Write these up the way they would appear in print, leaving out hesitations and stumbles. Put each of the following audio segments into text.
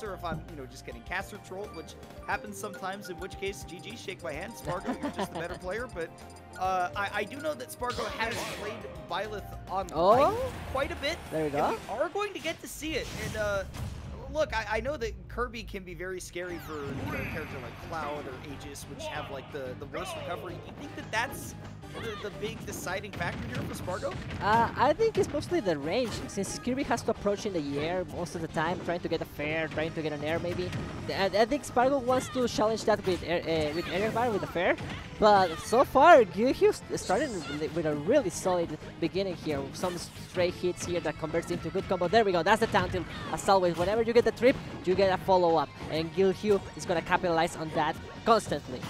or if I'm, just getting caster trolled, which happens sometimes, in which case, GG, shake my hand. Spargo, you're just the better player, but I do know that Spargo has played Byleth online quite a bit. There we go. And we are going to get to see it, and look, I know that Kirby can be very scary for a character like Cloud or Aegis, which have like the worst recovery. Do you think that that's the big deciding factor here for Spargo? I think it's mostly the range, since Kirby has to approach in the air most of the time, trying to get a fair, trying to get an air maybe. I think Spargo wants to challenge that with aerial bar, with the fair, but so far Gilhue started with a really solid beginning here. Some stray hits here that converts into good combo. There we go, that's the down tilt. As always, whenever you get the trip, you get a follow-up, and Gilhue is going to capitalize on that constantly.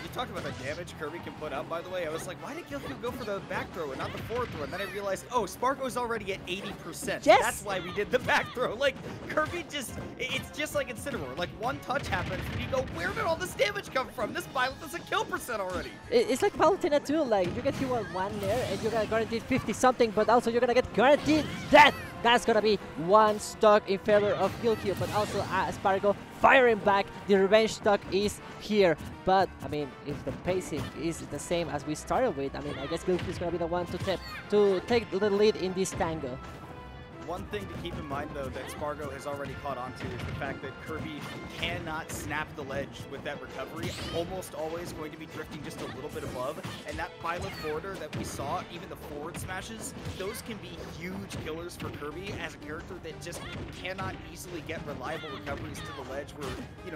You talked about the damage Kirby can put out, by the way. I was like, why did Gilhue go for the back throw and not the forward throw? And then I realized, oh, Spargo's already at 80%. Yes! That's why we did the back throw. Like, Kirby it's just like Incineroar. Like, one touch happens, and you go, where did all this damage come from? This Byleth has a kill percent already. It's like Palutena too, like, you get hit on one there, and you're gonna guarantee 50-something, but also you're gonna get guaranteed death! That's gonna be one stock in favor of Gilhue, but also Spargo firing back. The revenge stock is here. But, I mean, if the pacing is the same as we started with, I mean, I guess Gilhue is gonna be the one to take the lead in this tango. One thing to keep in mind, though, that Spargo has already caught on to is the fact that Kirby cannot snap the ledge with that recovery. Almost always going to be drifting just a little bit above. And that Byleth forwarder that we saw, even the forward smashes, those can be huge killers for Kirby as a character that just cannot easily get reliable recoveries to the ledge where,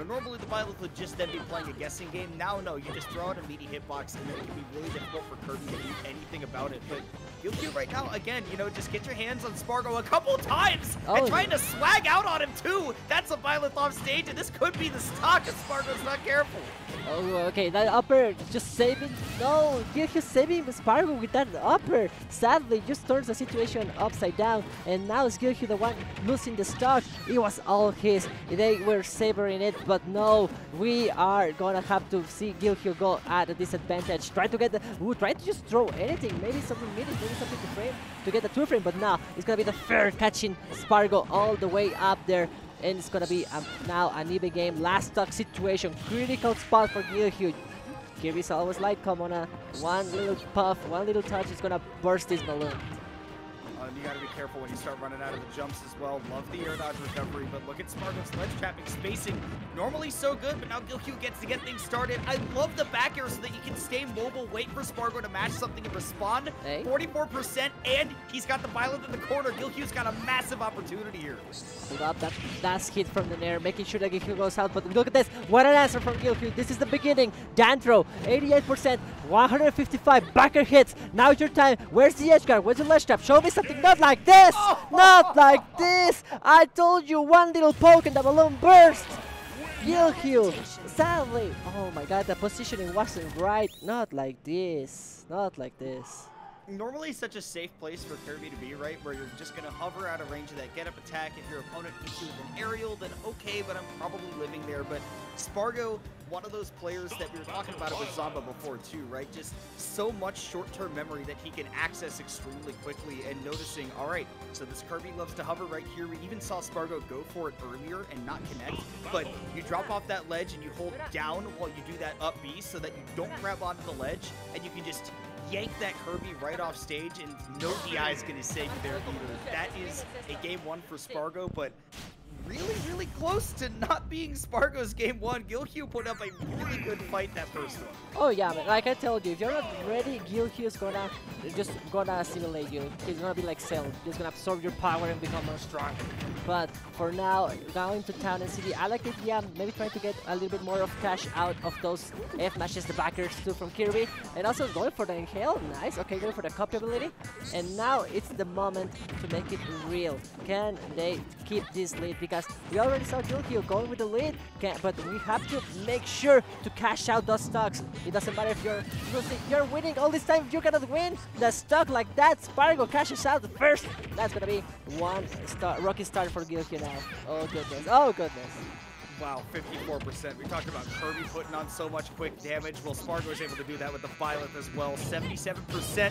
normally the Byleth would just then be playing a guessing game. Now, no, you just throw out a meaty hitbox and then it can be really difficult for Kirby to do anything about it. But Gilhue right now, again, just get your hands on Spargo a couple times and trying to swag out on him too. That's a Byleth off stage, and this could be the stock if Spargo's not careful. Oh, okay, that upper just saving. No, Gilhue saving Spargo with that upper. Sadly, just turns the situation upside down, and now is Gilhue the one losing the stock. It was all his. They were savoring it, but no, we are gonna have to see Gilhue go at a disadvantage. Try to get the, try to just throw anything, maybe something mid, maybe something to frame to get the 2-frame, but now it's gonna be the fair catching Spargo all the way up there. And it's gonna be now an even game, last stock situation, critical spot for Gilhue. Kirby's always like, come on, one little puff, one little touch is gonna burst this balloon. And you gotta be careful when you start running out of the jumps as well. Love the air dodge recovery, but look at Spargo's ledge trapping spacing. Normally so good, but now Gilhue gets to get things started. I love the back air so that you can stay mobile, wait for Spargo to match something and respond. Hey. 44%, and he's got the Byleth in the corner. Gilhue's got a massive opportunity here. Hold up that last hit from the Nair, making sure that Gilhue goes out, but look at this. What an answer from Gilhue. This is the beginning. Danthro, 88%, 155 backer hits. Now it's your time. Where's the edge guard? Where's the ledge trap? Show me something. Not like this! Not like this! I told you, one little poke and the balloon burst! Gilhue, sadly, oh my god, the positioning wasn't right. Not like this. Not like this. Normally such a safe place for Kirby to be, right? Where you're just going to hover out of range of that get-up attack. If your opponent hits you with an aerial, then okay, but I'm probably living there. But Spargo, one of those players that we were talking about it with Zamba before too, right? Just so much short-term memory that he can access extremely quickly, and noticing, all right, so this Kirby loves to hover right here. We even saw Spargo go for it earlier and not connect, but you drop off that ledge and you hold down while you do that up B so that you don't grab onto the ledge, and you can just yank that Kirby right off stage, and no DI is going to save you there either. That is a game one for Spargo, but really close to not being Spargo's game one. Gilhue put up a really good fight that first one. Oh yeah, man, like I told you, if you're not ready, Gilhue is just gonna assimilate you. He's gonna be like Cell, he's gonna absorb your power and become more strong. But for now, going to Town and City, I like the idea, maybe trying to get a little bit more of cash out of those F matches, the backers too from Kirby, and also going for the inhale. Nice, okay, going for the copy ability, and now it's the moment to make it real. Can they keep this lead? Because we already saw Gilhue going with the lead, but we have to make sure to cash out those stocks. It doesn't matter if you're losing, you're winning all this time. If you cannot win the stock like that, Spargo cashes out first. That's gonna be one star, rocky start for Gilhue now. Oh goodness, oh goodness. Wow, 54%. We talked about Kirby putting on so much quick damage. Well, Spargo was able to do that with the Byleth as well. 77%.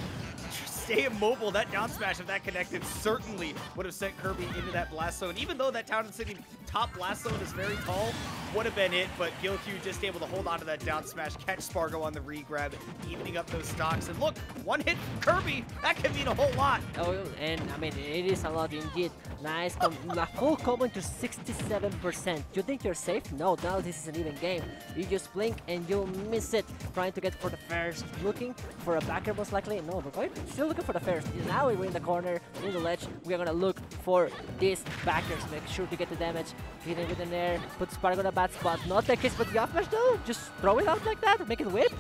Stay immobile. That down smash, if that connected, certainly would have sent Kirby into that blast zone. Even though that Town and City top blast zone is very tall. Would have been it, but Gilq just able to hold on to that down smash, catch Spargo on the re-grab, evening up those stocks. And look, one hit from Kirby, that can mean a whole lot. Oh, and I mean, it is a lot indeed. Nice, a full combo into 67%. You think you're safe? No, now this is an even game. You just blink and you'll miss it. Trying to get for the first, looking for a backer most likely. No, we're going, still looking for the first. Now we're in the corner, in the ledge. We're gonna look for these backers. Make sure to get the damage. Hitting with an air, put Spargo in a bad spot. Not the case, but the up smash though. Just throw it out like that, make it whip.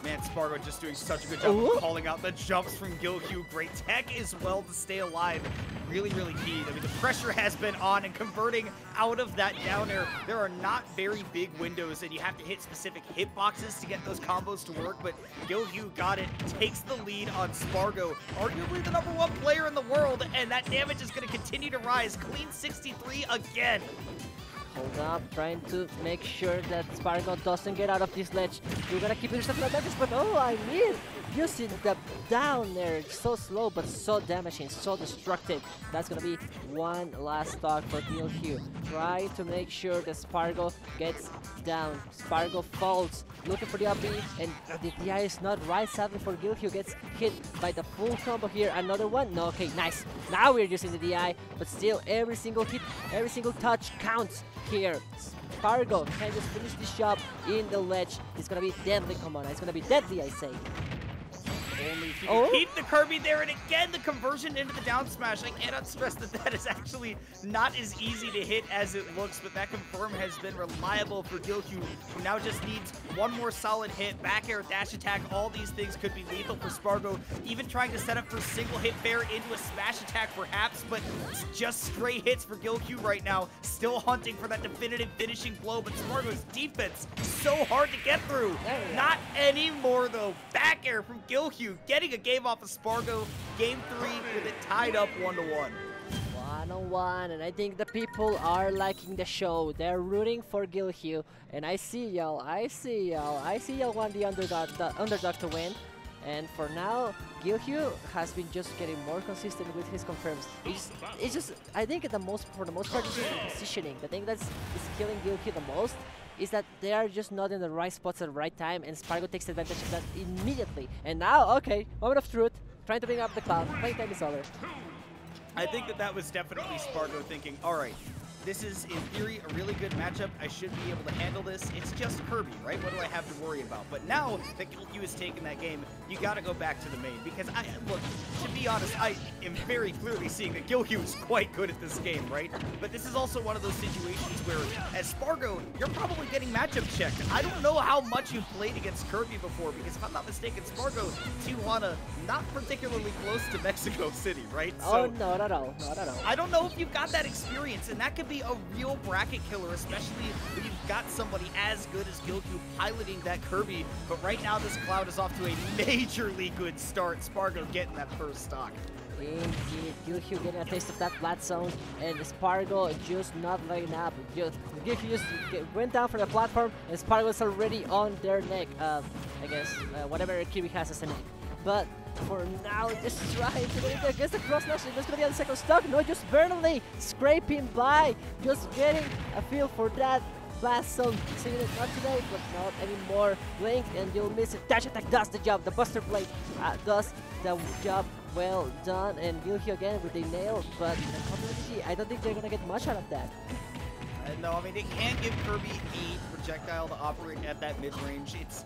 Man, Spargo just doing such a good job of calling out the jumps from Gilq. Great tech as well to stay alive. Really, really key. I mean, the pressure has been on, and converting out of that down air, there are not very big windows, and you have to hit specific hitboxes to get those combos to work, but Gilq got it, takes the lead on Spargo, arguably the #1 player in the world, and that damage is going to continue to rise. Clean 63 again. Hold up, trying to make sure that Spargo doesn't get out of this ledge. You're gonna keep yourself in the damage, but oh, I mean, you see the down there, so slow but so damaging, so destructive. That's gonna be one last stock for Gilq. Try to make sure that Spargo gets down. Spargo falls, looking for the up B, and the DI is not right. Sadly for Gilq, gets hit by the full combo here. Another one, no, okay, nice. Now we're using the DI, but still every single hit, every single touch counts here. Spargo can just finish this job in the ledge. It's gonna be deadly, come on, it's gonna be deadly, I say. Only if you can keep the Kirby there, and again the conversion into the down smash. I cannot stress that that is actually not as easy to hit as it looks, but that confirm has been reliable for Gilq, who now just needs one more solid hit. Back air, dash attack, all these things could be lethal for Spargo. Even trying to set up for single hit fair into a smash attack perhaps, but it's just straight hits for Gilq right now. Still hunting for that definitive finishing blow, but Spargo's defense so hard to get through. Not anymore though. Back air from Gilq, getting a game off of Spargo. Game 3 with it tied up 1-1. 1-on-1, and I think the people are liking the show. They're rooting for Gilq, and I see y'all. I see y'all want the underdog to win. And for now, Gilq has been just getting more consistent with his confirms. It's just I think for the most part, it's just the positioning. The thing is killing Gilq the most is that they are just not in the right spots at the right time, and Spargo takes advantage of that immediately. And now, okay, moment of truth, trying to bring up the cloud. Playtime is over. I think that was definitely Spargo thinking, all right, this is, in theory, a really good matchup. I should be able to handle this. It's just Kirby, right? What do I have to worry about? But now that Gilq has taken that game, you got to go back to the main. Because, look, to be honest, I am very clearly seeing that Gilq is quite good at this game, right? But this is also one of those situations where, as Spargo, you're probably getting matchup checked. I don't know how much you've played against Kirby before, because if I'm not mistaken, Spargo, Tijuana, not particularly close to Mexico City, right? So, oh, not at all. Not at all. I don't know if you've got that experience, and that could be a real bracket killer, especially when you've got somebody as good as Gilq piloting that Kirby. But right now, this Cloud is off to a majorly good start. Spargo getting that first stock. Indeed, Gilq getting a taste of that flat zone, and Spargo just not letting up. Gilq just went down from the platform, and Spargo's already on their neck. I guess whatever Kirby has as a neck. But for now, just trying to get against the cross slash. There's gonna be on the second stock. No, just barely scraping by. Just getting a feel for that blast zone. Seeing it not today, but not anymore. Blink and you'll miss it. Dash attack does the job. The Buster Blade does the job. Well done. And Gilq again with the nail. But I don't think they're gonna get much out of that. No, I mean, it can give Kirby a projectile to operate at that mid-range. It's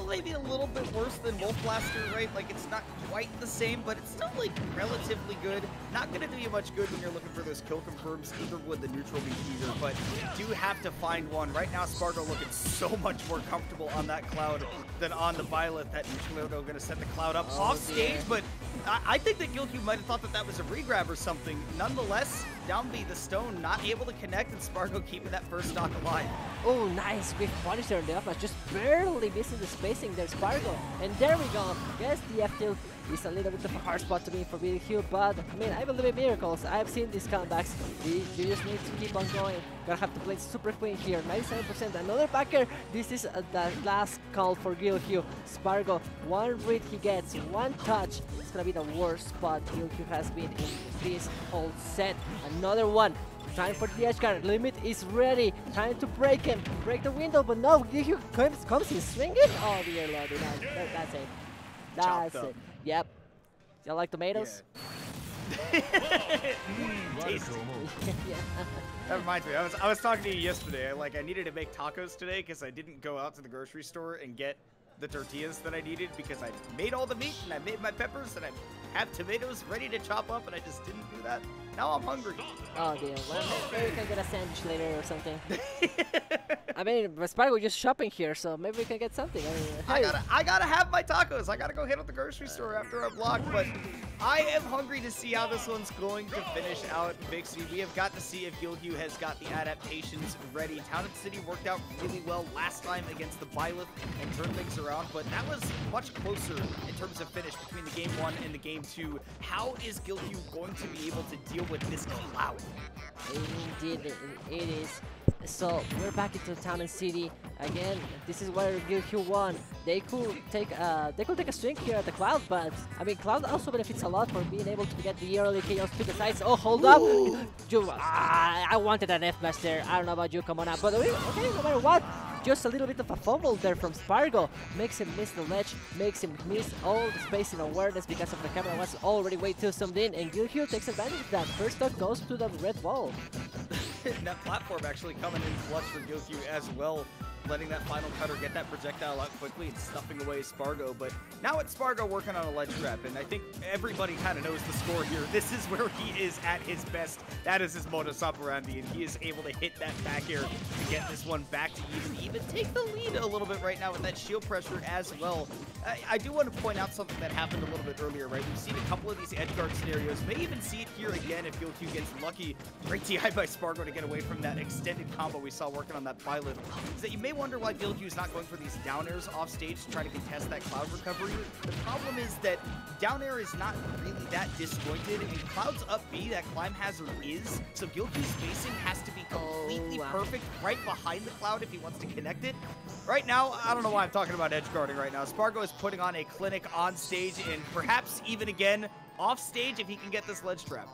maybe a little bit worse than Wolf Blaster, right? Like, it's not quite the same, but it's still, like, relatively good. Not going to do you much good when you're looking for those kill confirms. Either would the neutral be either, but you do have to find one. Right now, Spargo looking so much more comfortable on that Cloud than on the Violet. That neutral arrow going to set the Cloud up off stage, but I think that Gilq might have thought that that was a regrab or something. Nonetheless, down B, the stone not able to connect, and Spargo keeping that first stock alive. Oh, nice. With Punisher in the up, just barely missing the spacing there, Spargo. And there we go. Yes, the F tilt is a little bit of a hard spot to me for Gilq, but I mean, I believe in miracles. I've seen these comebacks. You just need to keep on going. Gonna have to play Super Queen here. 97%. Another backer. This is the last call for Gilq. Spargo, one read he gets, one touch. It's gonna be the worst spot Gilq has been in this whole set. Another one. Time for the edge guard. Limit is ready. Trying to break him. Break the window, but no. Gyuhyun comes in swinging. Oh dear lord. That's it. That's it. Yep. You like tomatoes? Yeah. Tasty. Yeah. That reminds me. I was talking to you yesterday. I needed to make tacos today because I didn't go out to the grocery store and get the tortillas that I needed because I made all the meat and I made my peppers and I have tomatoes ready to chop up and I just didn't do that. Now I'm hungry. Oh dear. Well, maybe we can get a sandwich later or something. I mean, Spargo just shopping here, so maybe we can get something. I mean, I gotta have my tacos. I gotta go hit up the grocery store after I vlog, but I am hungry to see how this one's going to finish out. Vixie, we have got to see if Gyuhyun has got the adaptations ready. Town and City worked out really well last time against the Byleth and turned things around, but that was much closer in terms of finish between the game 1 and the game 2. How is Gyuhyun going to be able to deal with this cloud? Indeed, it is. So we're back into Town and City again. This is where Gyuhyun won. They could take a swing here at the Cloud, but I mean Cloud also benefits a lot for being able to get the early chaos to the sides. Oh, hold up! I wanted an F bash there. I don't know about you, come on up. But okay, no matter what, just a little bit of a fumble there from Spargo makes him miss the ledge, makes him miss all the space and awareness because of the camera was already way too zoomed in, and Gyuhyun takes advantage of that. First stock goes to the red wall. That platform actually coming in clutch for Gyuhyun as well, letting that final cutter get that projectile out quickly and stuffing away Spargo. But now it's Spargo working on a ledge trap, and I think everybody kind of knows the score here. This is where he is at his best. That is his modus operandi, and he is able to hit that back air to get this one back to even take the lead a little bit right now with that shield pressure as well. I do want to point out something that happened a little bit earlier, right? We've seen a couple of these edge guard scenarios, may even see it here again if Gyuhyun gets lucky. Great DI by Spargo to get away from that extended combo we saw working on that Byleth. Is that you may wonder why Gyuhyun's not going for these down airs off stage to try to contest that Cloud recovery. The problem is that down air is not really that disjointed, and Cloud's up B, that climb hazard is, so Gyuhyun's spacing has to be completely perfect right behind the Cloud if he wants to connect it. Right now, I don't know why I'm talking about edge guarding right now. Spargo is putting on a clinic on stage and perhaps even again off stage if he can get this ledge trap.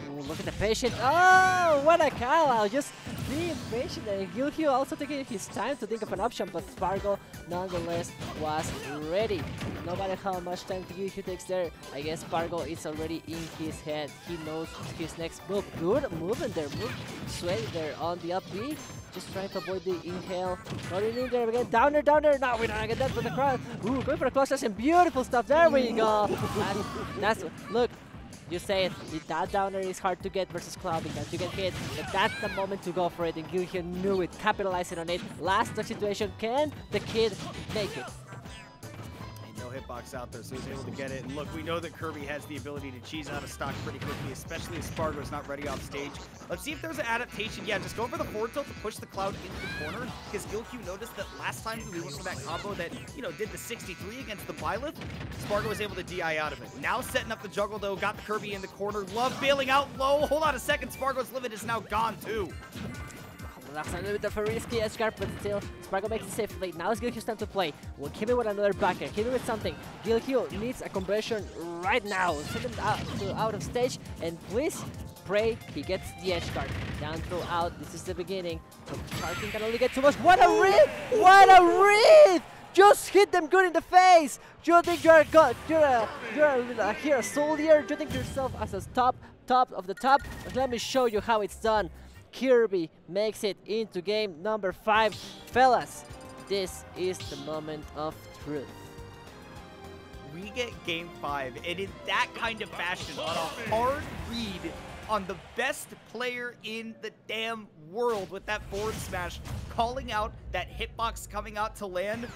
Ooh, look at the patient. Oh, what a call out. Just being patient. And Gyuhyun also taking his time to think of an option, but Spargo nonetheless was ready. No matter how much time Gyuhyun takes there, I guess Spargo is already in his head. He knows his next move. Good movement there. Sway there on the up B. Just trying to avoid the inhale. Running in there again. Down there, down there. No, we're not gonna get that for the crowd. Ooh, going for a close session. Beautiful stuff. There we go. That's look. You say it, that downer is hard to get versus Cloud because you get hit, but that's the moment to go for it, and Gyuhyun knew it, capitalizing on it. Last stock situation, can the kid make it? No hitbox out there, so he's able to get it. And look, we know that Kirby has the ability to cheese out of stock pretty quickly, especially if Spargo's not ready off stage. Let's see if there's an adaptation. Yeah, just going for the forward tilt to push the Cloud into the corner, because Gyuhyun noticed that last time we went for that combo that, you know, did the 63 against the Byleth, Spargo was able to DI out of it. Now setting up the juggle, though, got the Kirby in the corner. Love bailing out low. Hold on a second, Spargo's limit is now gone, too. That's a little bit of a risky edge guard, but still, Spargo makes it safely. Now it's Gyuhyun's time to play. We'll hit him with another backer, hit him with something. Gyuhyun needs a conversion right now. Send him out of stage, and please pray he gets the edge guard. Down throw out, this is the beginning. Charging can only get too much. What a read! What a read! Just hit them good in the face! Do you think you're a soldier? Do you think yourself as a top of the top? But let me show you how it's done. Kirby makes it into game number 5. Fellas, this is the moment of truth. We get game 5, and in that kind of fashion, on a hard read on the best player in the damn world with that forward smash, calling out that hitbox coming out to land,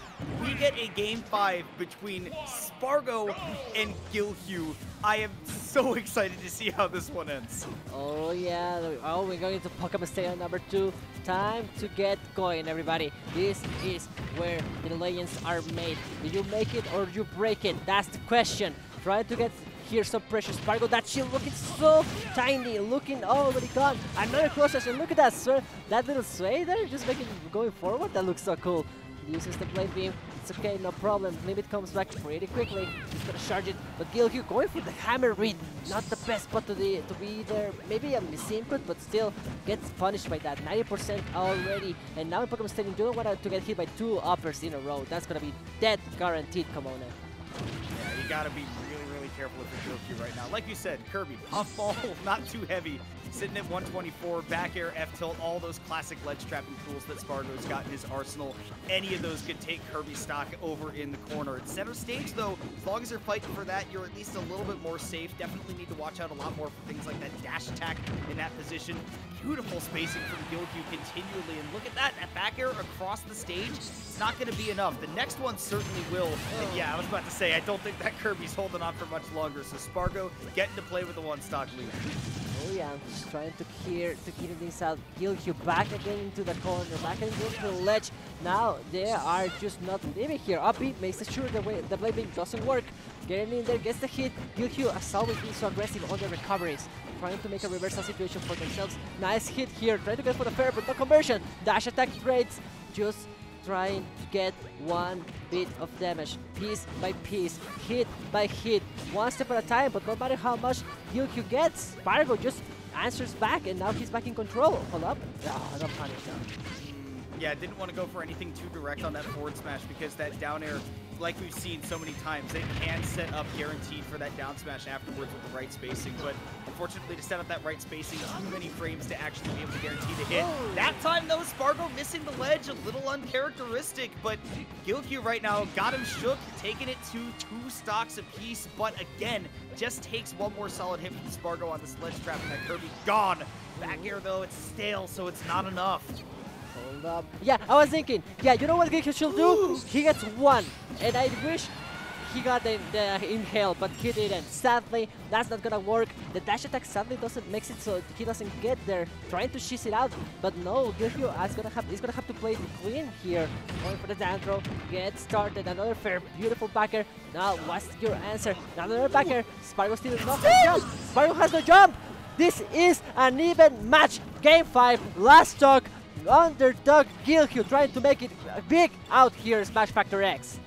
we get a game 5 between Spargo and Gyuhyun. I am so excited to see how this one ends. Oh yeah, oh, we're going to Pokemon Stadium number 2. Time to get going, everybody. This is where the legends are made. Do you make it or do you break it? That's the question. Trying to get here some pressure. Spargo, that shield looking so tiny, looking already gone. Another close session. Look at that, sir. That little sway there, just making going forward. That looks so cool. uses the blade beam. It's okay, no problem. Limit comes back pretty quickly. He's gonna charge it, but Gilhue going for the hammer read. Not the best spot to be there. Maybe a misinput, but still gets punished by that. 90% already. And now in Pokemon Stadium, you don't want to get hit by 2 uppers in a row. That's gonna be dead guaranteed, Komona. Yeah, you gotta be really careful with the Gilhue right now. Like you said, Kirby, off ball, not too heavy. Sitting at 124, back air, F-tilt, all those classic ledge trapping tools that Spargo's got in his arsenal. Any of those could take Kirby stock over in the corner. At center stage, though, as long as you're fighting for that, you're at least a little bit more safe. Definitely need to watch out a lot more for things like that dash attack in that position. Beautiful spacing from Gilhue continually, and look at that back air across the stage. It's not going to be enough. The next one certainly will. And yeah, I was about to say, I don't think that Kirby's holding on for much longer, so Spargo getting to play with a 1-stock lead. Oh yeah, just trying to clear things out. Gilhue back again into the corner, back again into the ledge. Now they are just not living here. Upbeat makes sure the blade beam doesn't work. Getting in there, gets the hit. Gilhue has always been so aggressive on the recoveries, trying to make a reversal situation for themselves. Nice hit here, trying to get for the fair, but no conversion. Dash attack trades, just trying to get one bit of damage, piece by piece, hit by hit, one step at a time, but no matter how much Gilhue gets, Spargo just answers back, and now he's back in control. Hold up. Oh, no punish now. Yeah, didn't want to go for anything too direct on that forward smash because that down air, like we've seen so many times, it can set up guaranteed for that down smash afterwards with the right spacing, but unfortunately to set up that right spacing, too many frames to actually be able to guarantee the hit. That time though, Spargo missing the ledge, a little uncharacteristic, but Gilhue right now got him shook, taking it to 2 stocks apiece, but again, just takes one more solid hit from Spargo on this ledge trap, and that Kirby gone. Back air though, it's stale, so it's not enough. Hold up. Yeah, I was thinking, yeah, you know what Gilhue should do? He gets 1, and I wish he got the inhale, but he didn't. Sadly, that's not gonna work. The dash attack sadly doesn't makes it so he doesn't get there. Trying to shiz it out, but no, Gilhue is gonna have to play clean here. Going for the down throw, get started. Another fair, beautiful backer. Now, what's your answer? Another backer. Spargo still does not have jump. Spargo has no jump. This is an even match. Game 5, last stock. Underdog Gilhue trying to make it big out here, Smash Factor X.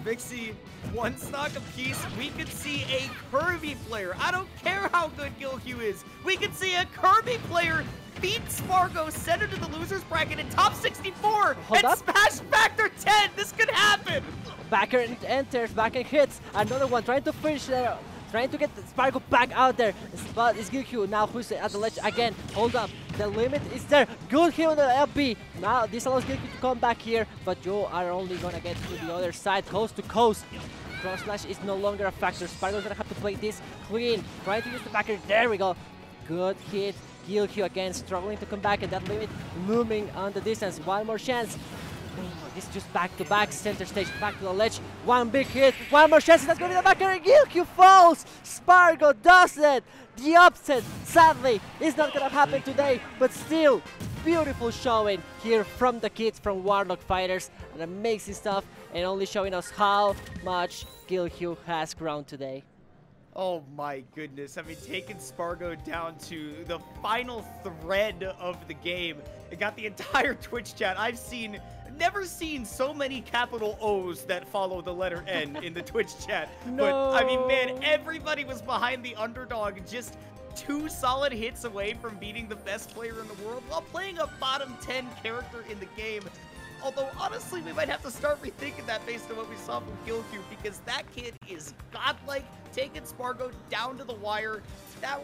Vixie, 1 stock apiece. We could see a Kirby player. I don't care how good Gilhue is. We could see a Kirby player beat Spargo, send him to the loser's bracket in top 64 and Smash Factor 10. This could happen. Backer enters, backer hits. Another one trying to finish there. Trying to get Spargo back out there. But it's Gilhue now who's at the ledge again. Hold up. The limit is there. Good hit on the LB. Now this allows Gilhue to come back here, but you are only gonna get to the other side, coast to coast. Cross slash is no longer a factor. Spargo's gonna have to play this clean. Trying to use the backer. There we go. Good hit. Gilhue again struggling to come back, and that limit looming on the distance. One more chance. This is just back to back, center stage, back to the ledge. One big hit, one more chance, that's going to be the backer, and Gilhue falls! Spargo does it! The upset, sadly, is not going to happen today, but still, beautiful showing here from the kids from Warlock Fighters. An amazing stuff, and only showing us how much Gilhue has grown today. Oh my goodness, I mean, taking Spargo down to the final thread of the game. It got the entire Twitch chat. I've never seen so many capital O's that follow the letter N in the Twitch chat. No. But, I mean, man, everybody was behind the underdog, just 2 solid hits away from beating the best player in the world while playing a bottom 10 character in the game. Although, honestly, we might have to start rethinking that based on what we saw from Gilhue, because that kid is godlike, taking Spargo down to the wire. That